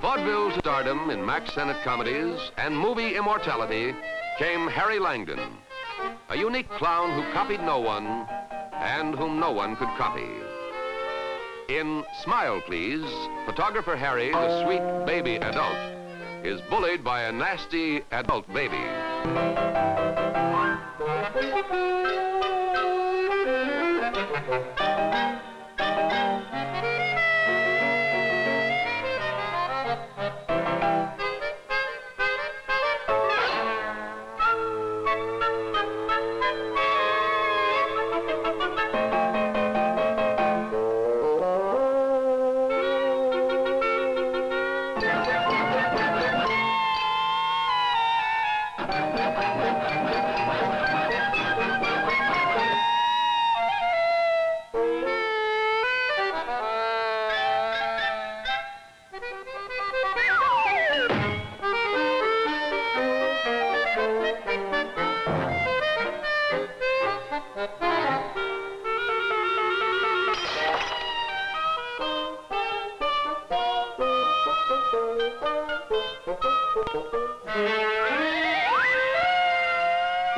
Vaudeville stardom in Max Sennett comedies and movie immortality came Harry Langdon, a unique clown who copied no one and whom no one could copy. In Smile Please, photographer Harry, the sweet baby adult, is bullied by a nasty adult baby.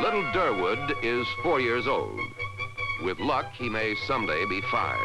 Little Durwood is 4 years old. With luck, he may someday be 5.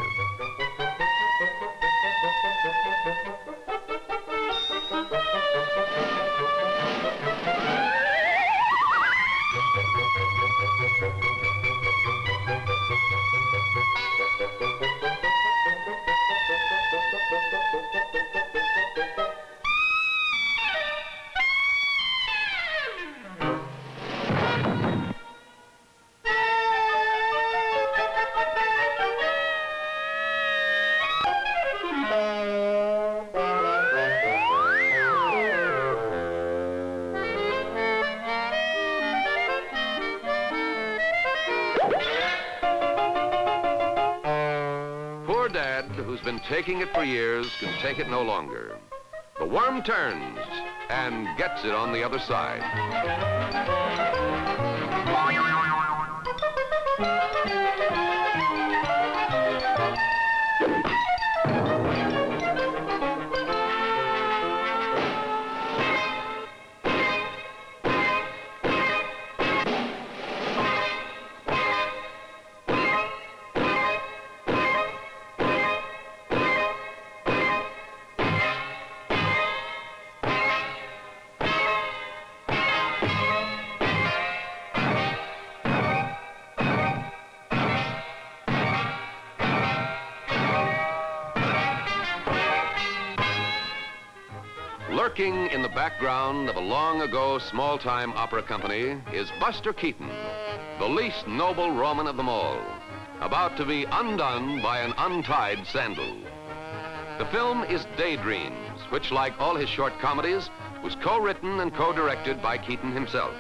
Poor Dad, who's been taking it for years, can take it no longer. The worm turns and gets it on the other side. Lurking in the background of a long-ago small-time opera company is Buster Keaton, the least noble Roman of them all, about to be undone by an untied sandal. The film is Daydreams, which, like all his short comedies, was co-written and co-directed by Keaton himself.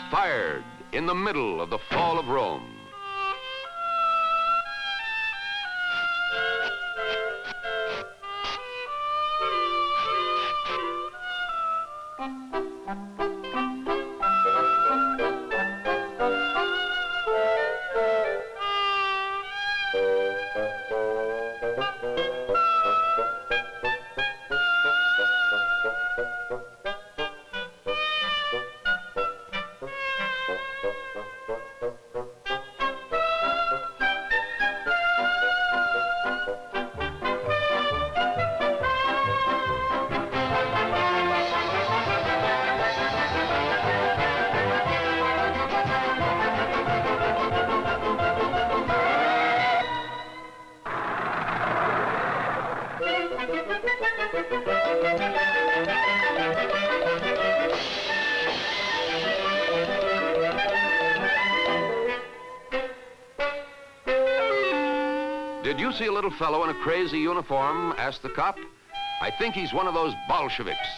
Fired in the middle of the fall of Rome. you see a little fellow in a crazy uniform, asked the cop, I think he's one of those Bolsheviks.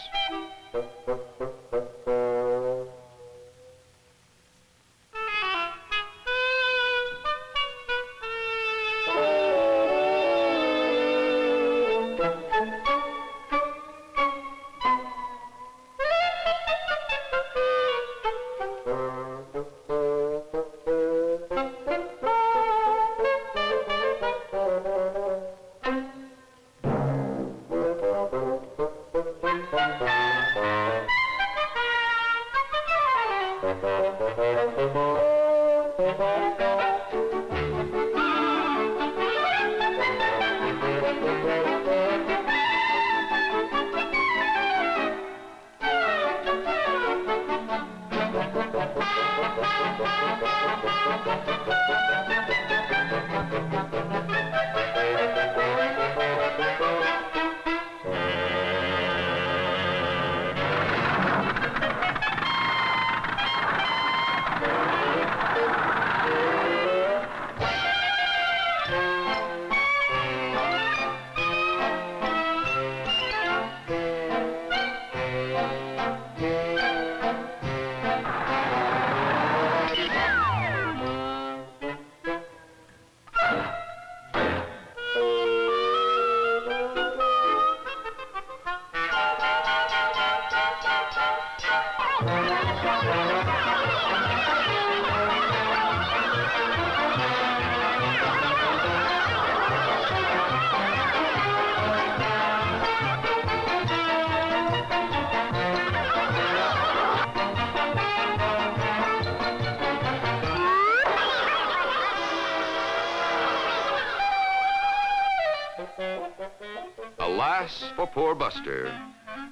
Alas for poor Buster.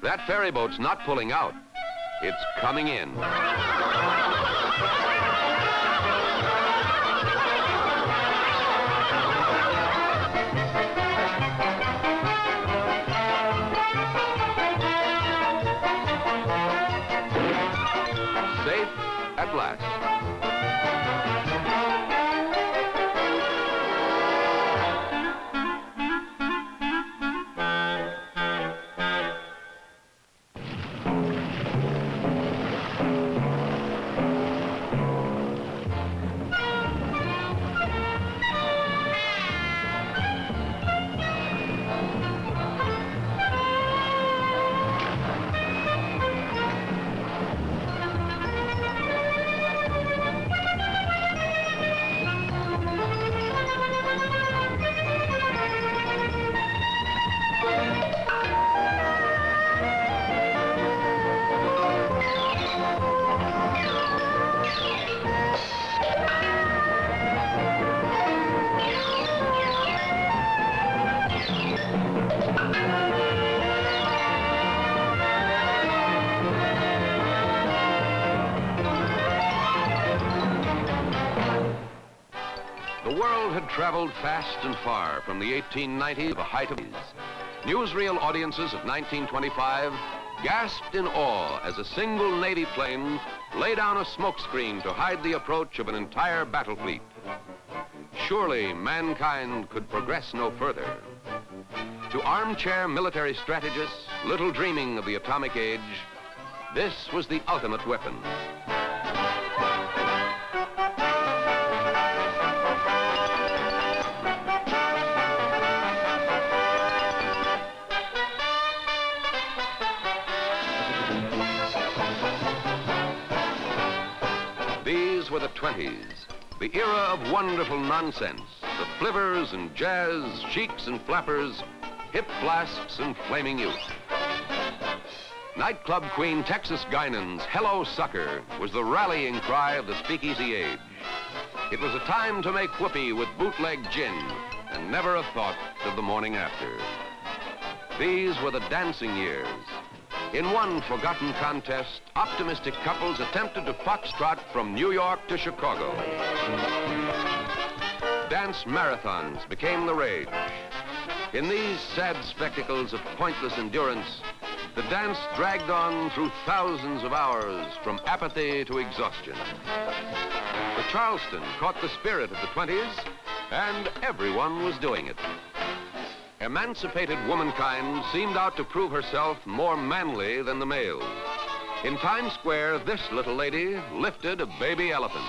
That ferry boat's not pulling out. It's coming in. Safe at last. The world had traveled fast and far from the 1890s to the height of these. Newsreel audiences of 1925 gasped in awe as a single Navy plane lay down a smokescreen to hide the approach of an entire battle fleet. Surely mankind could progress no further. To armchair military strategists, little dreaming of the atomic age, this was the ultimate weapon. These were the 20s, the era of wonderful nonsense, the flivvers and jazz, sheiks and flappers, hip flasks and flaming youth. Nightclub queen Texas Guinan's Hello Sucker was the rallying cry of the speakeasy age. It was a time to make whoopee with bootleg gin and never a thought of the morning after. These were the dancing years. In one forgotten contest, optimistic couples attempted to foxtrot from New York to Chicago. Dance marathons became the rage. In these sad spectacles of pointless endurance, the dance dragged on through thousands of hours from apathy to exhaustion. The Charleston caught the spirit of the 20s and everyone was doing it. Emancipated womankind seemed out to prove herself more manly than the males. In Times Square, this little lady lifted a baby elephant.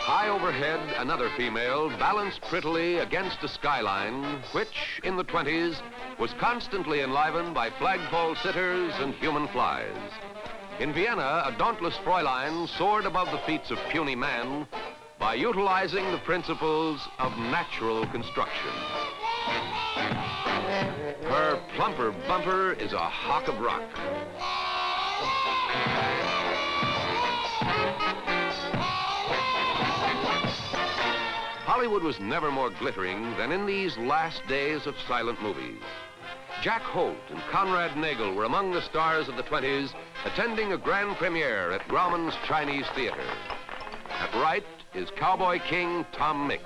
High overhead, another female balanced prettily against a skyline, which, in the 20s, was constantly enlivened by flagpole sitters and human flies. In Vienna, a dauntless Fräulein soared above the feats of puny man by utilizing the principles of natural construction. Her plumper bumper is a hock of rock. Hollywood was never more glittering than in these last days of silent movies. Jack Holt and Conrad Nagel were among the stars of the 20s, attending a grand premiere at Grauman's Chinese Theater. At right is Cowboy King Tom Mix.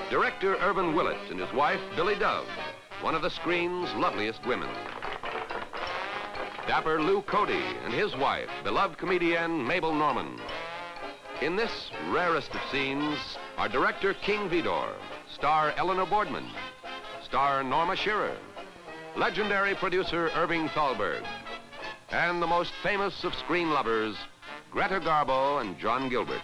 Director Irvin Willett and his wife, Billy Dove, one of the screen's loveliest women. Dapper Lou Cody and his wife, beloved comedian Mabel Normand. In this rarest of scenes are director King Vidor, star Eleanor Boardman, star Norma Shearer, legendary producer Irving Thalberg, and the most famous of screen lovers, Greta Garbo and John Gilbert.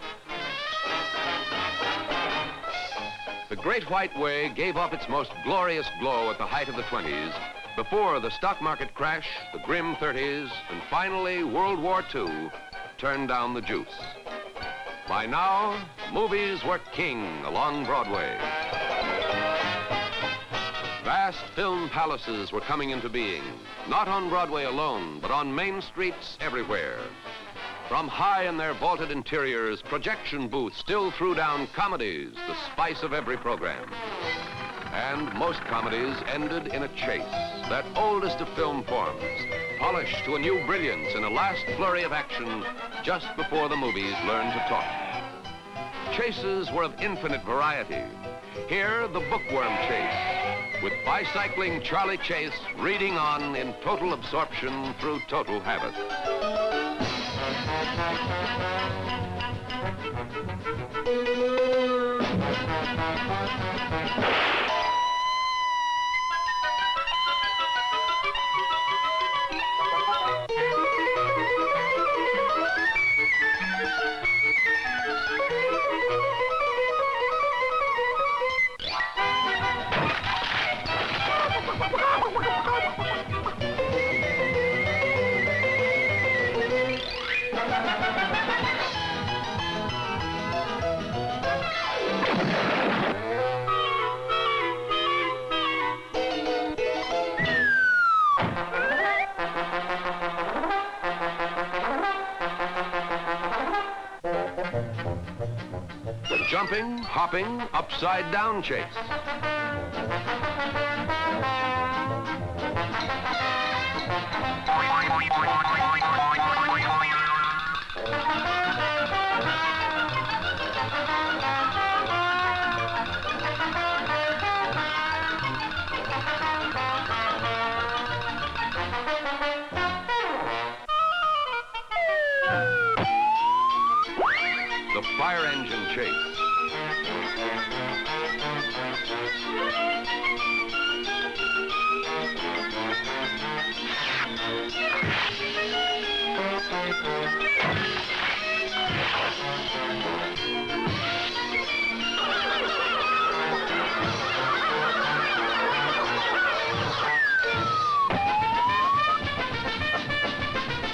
The Great White Way gave up its most glorious glow at the height of the 20s, before the stock market crash, the grim 30s, and finally World War II turned down the juice. By now, movies were king along Broadway. Vast film palaces were coming into being, not on Broadway alone, but on main streets everywhere. From high in their vaulted interiors, projection booths still threw down comedies, the spice of every program. And most comedies ended in a chase, that oldest of film forms, polished to a new brilliance in a last flurry of action just before the movies learned to talk. Chases were of infinite variety. Here, the bookworm chase, with bicycling Charlie Chase reading on in total absorption through total habit. The jumping, hopping, upside-down chase. The fire engine chase.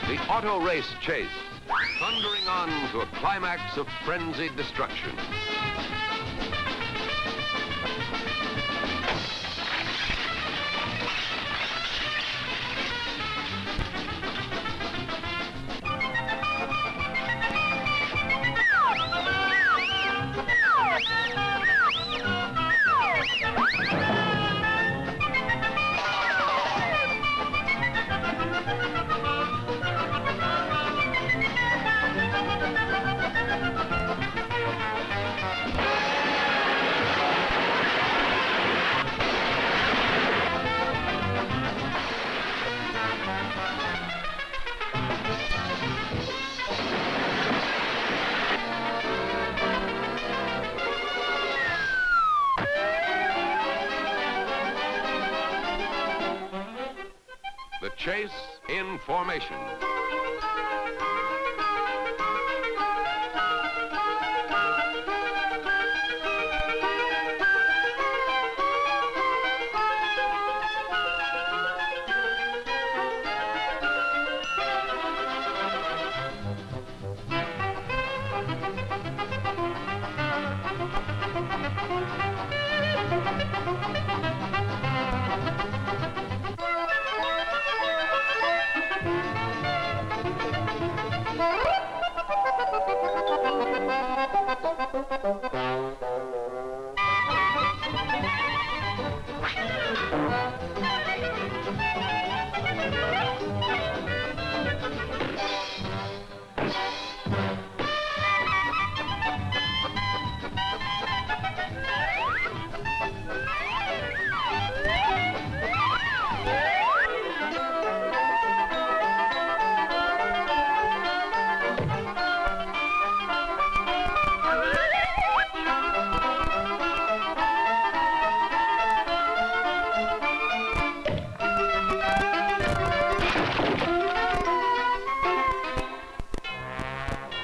The auto race chase, thundering on to a climax of frenzied destruction. chase in formation.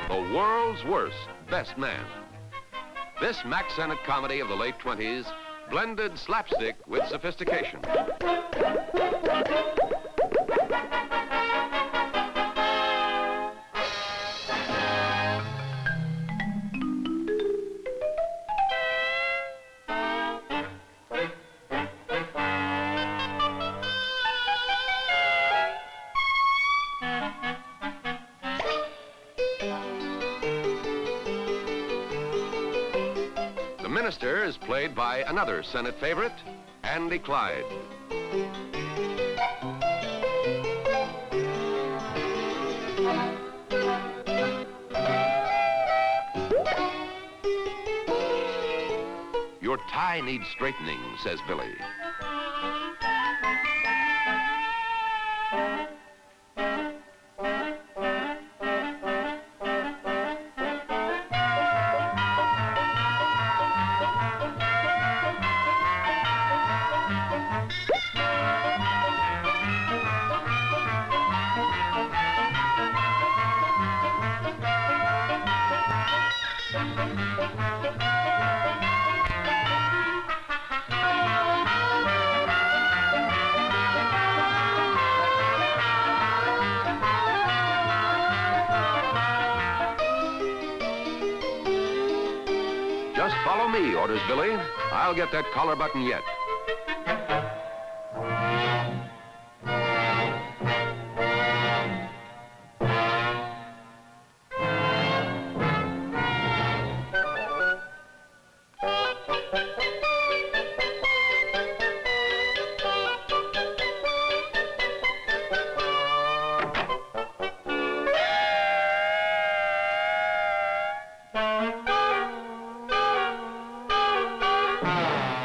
The world's worst best man. This Max Sennett comedy of the late 20s blended slapstick with sophistication. The minister is played by another Senate favorite, Andy Clyde. Your tie needs straightening, says Billy. Just follow me, orders Billy. I'll get that collar button yet.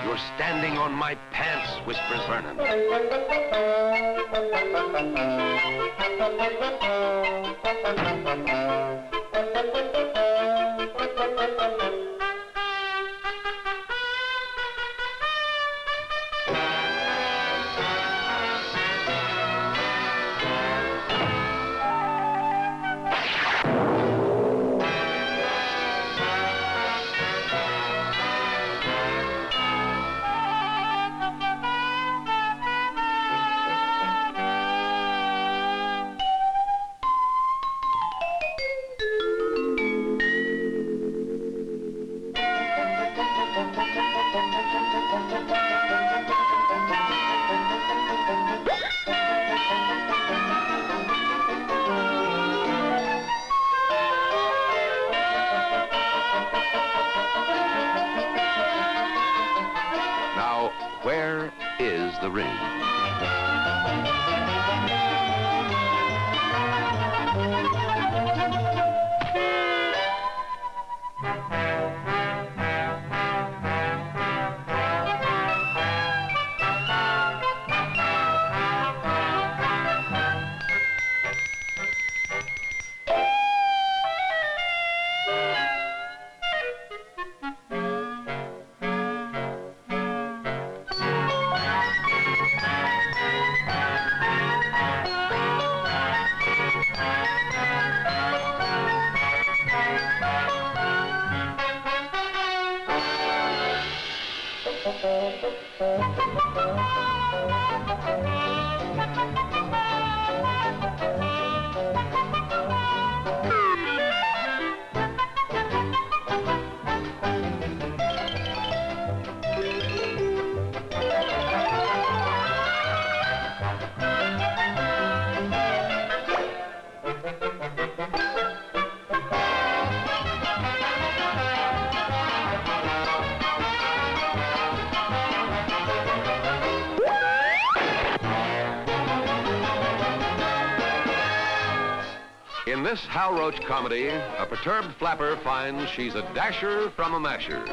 You're standing on my pants, whispers Vernon. Now, where is the ring? In this Hal Roach comedy, a perturbed flapper finds she's a dasher from a masher.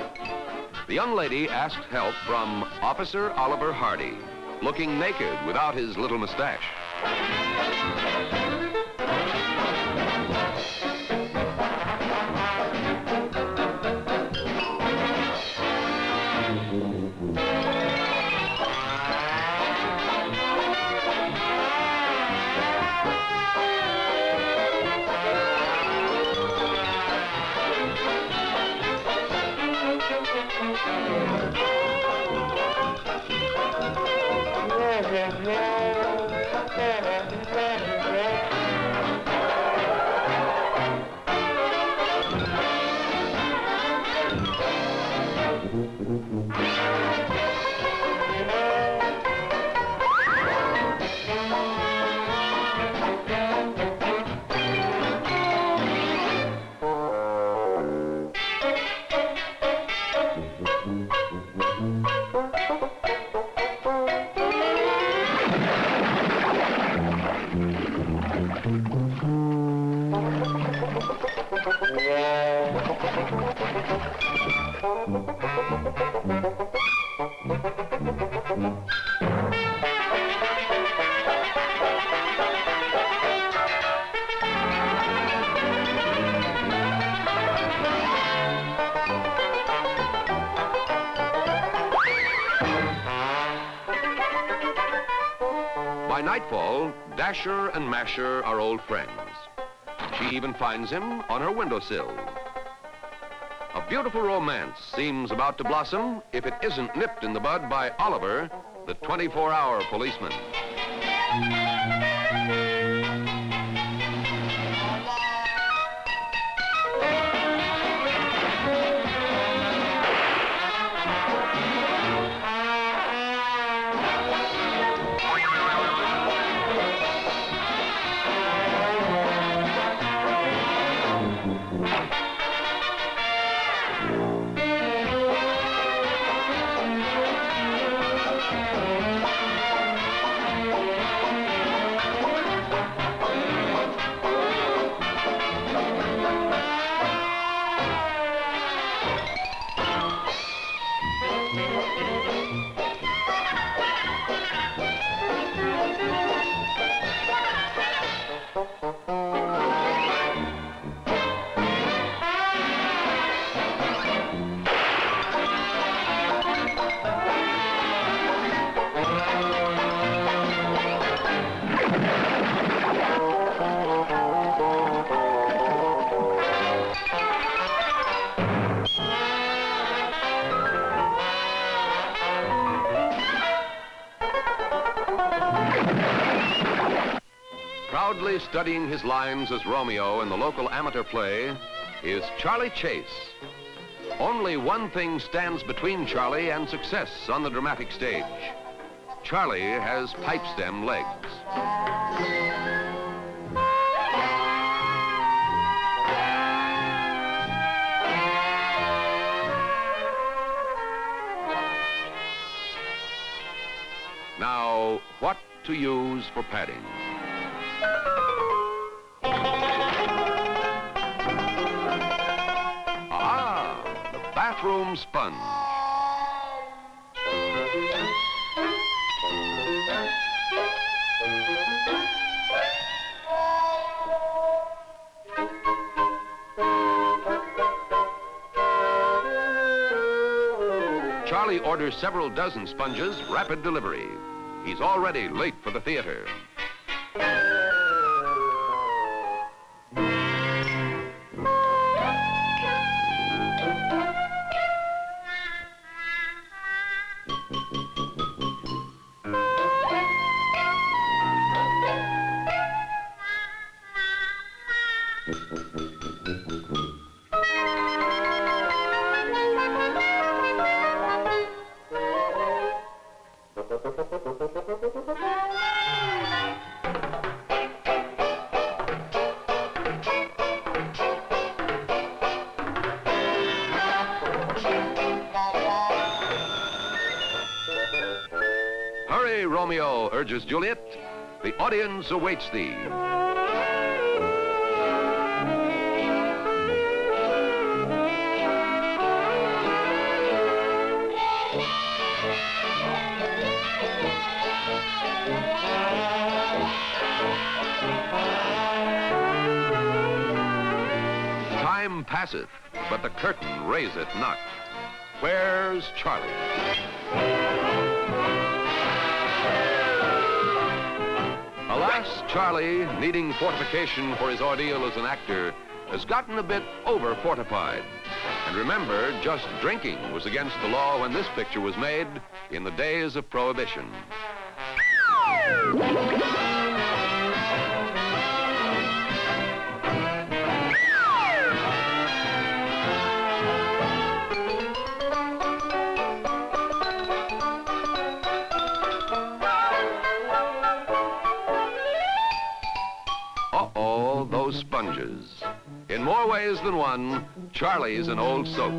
The young lady asked help from Officer Oliver Hardy, looking naked without his little mustache. By nightfall, Dasher and Masher are old friends. She even finds him on her windowsill. A beautiful romance seems about to blossom if it isn't nipped in the bud by Oliver, the 24-hour policeman. Proudly studying his lines as Romeo in the local amateur play is Charlie Chase. Only one thing stands between Charlie and success on the dramatic stage. Charlie has pipe stem legs. Now, what to use for padding? The bathroom sponge. Charlie orders several dozen sponges, rapid delivery. He's already late for the theater. Hurry, Romeo, urges Juliet. The audience awaits thee. Time passeth, but the curtain raiseth not. Where's Charlie? Alas, Charlie, needing fortification for his ordeal as an actor, has gotten a bit over-fortified. And remember, just drinking was against the law when this picture was made in the days of Prohibition. Uh-oh, those sponges. In more ways than one, Charlie's an old soap.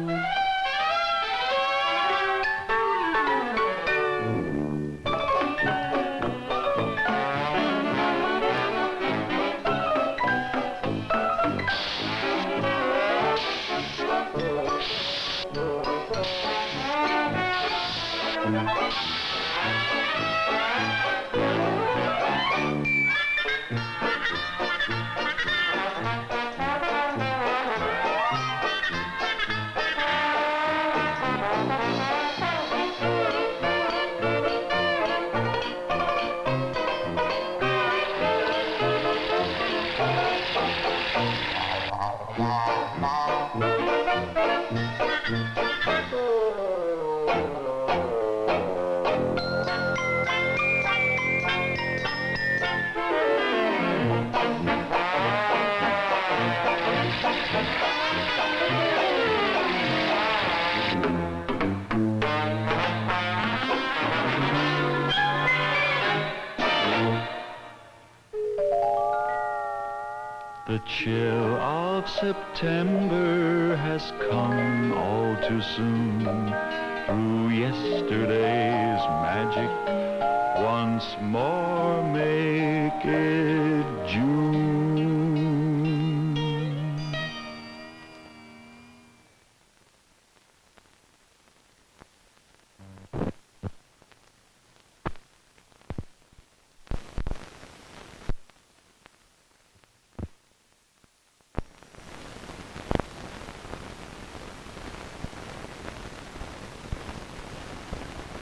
The chill of September has come all too soon. Through yesterday's magic, once more make it June.